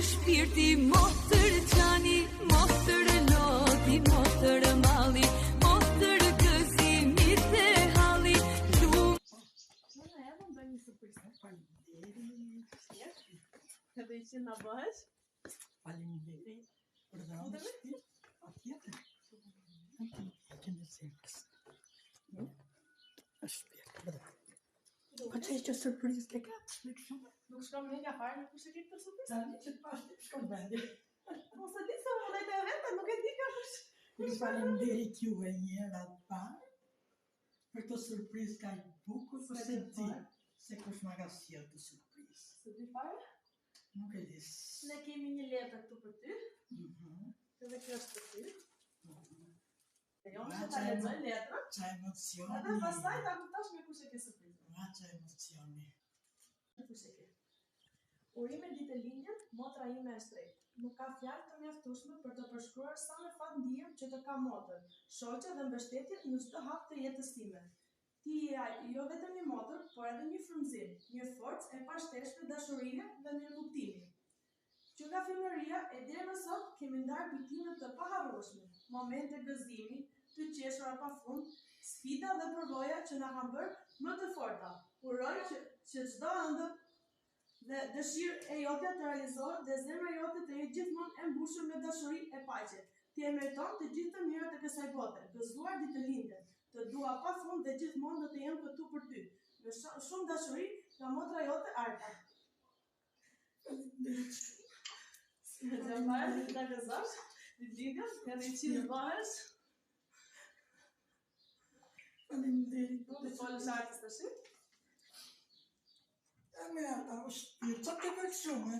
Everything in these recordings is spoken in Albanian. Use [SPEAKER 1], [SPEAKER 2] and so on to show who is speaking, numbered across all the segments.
[SPEAKER 1] shpirti, motër qani, motër loti, motër mali, motër gëzimit e halli.
[SPEAKER 2] Edhe ndonjë surprizë. Edhe që na bëhesh?
[SPEAKER 3] Faleminderit për dhënien. Patjetër. Kënë sekës. Po që është surprizë ke ka?
[SPEAKER 2] Nuk shkon me nga fare, nuk është e këtë surprizë?
[SPEAKER 3] Tani që të pashtë të shkon vendi.
[SPEAKER 2] Mos e di se më dhejtë e vetë, nuk e di ka kush.
[SPEAKER 3] Faleminderit juve një herë atë parë për të surprizë ka i bukur për se ti. Se kush ma ka sjellë të surprizë.
[SPEAKER 2] Se di fare?
[SPEAKER 3] Nuk e di.
[SPEAKER 2] Ne kemi një letër këtu për ty. Edhe kjo është për ty. E jo më që ta lexoj letrën.
[SPEAKER 3] Qa emocioni.
[SPEAKER 2] Edhe pastaj ta kuptosh me kush e ke surprizën.
[SPEAKER 3] Qa emocioni.
[SPEAKER 2] Kush e ke? Urime ditë lindjen, motra ime e shtrejtë. Nuk ka fjalë të mjaftueshme për të përshkruar sa me fat ndihem që të kam motër, shoqe dhe mbështetje në çdo hap të jetës time. Ti je jo vetëm një motër, por edhe një frymëzim, një forcë e pashteshme dashurie dhe mirëkuptimi. Që nga fëmijëria e deri më sot kemi ndarë kujtime të paharrueshme, momente gëzimi, të qeshura pafund, sfida dhe përvoja që na kanë bërë më të forta. Uroj që çdo ëndër dhe dëshirë e jote të realizohet dhe zemra jote të jetë gjithmonë e mbushur me dashuri e paqe. Ti e meriton të gjithë të mirat e kësaj bote. Gëzuar ditëlindjen. Të dua pafund dhe gjithmonë do të jem këtu për ty. Me shumë dashuri nga motra jote Arta. Me të marrë, ta gëzosh, ditëlindjen, edhe i qimë bëhesh.
[SPEAKER 3] Faleminderit.
[SPEAKER 2] Nuk të folësh Artës të shi?
[SPEAKER 3] E me ata o shpirë, qa të bëjtë shumë,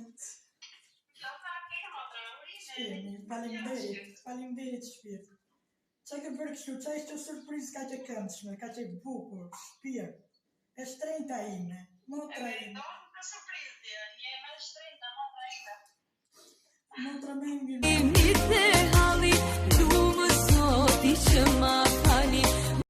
[SPEAKER 3] Faleminderit shpirë. Qa ke bërë kështu, qa ishte surprizë ka që këndshme, ka që bukur, shpirë, e shtrejta ime, motra ime.
[SPEAKER 4] E meriton për surprizë, një e me shtrejta, motra ime.
[SPEAKER 3] Motra me ngirë.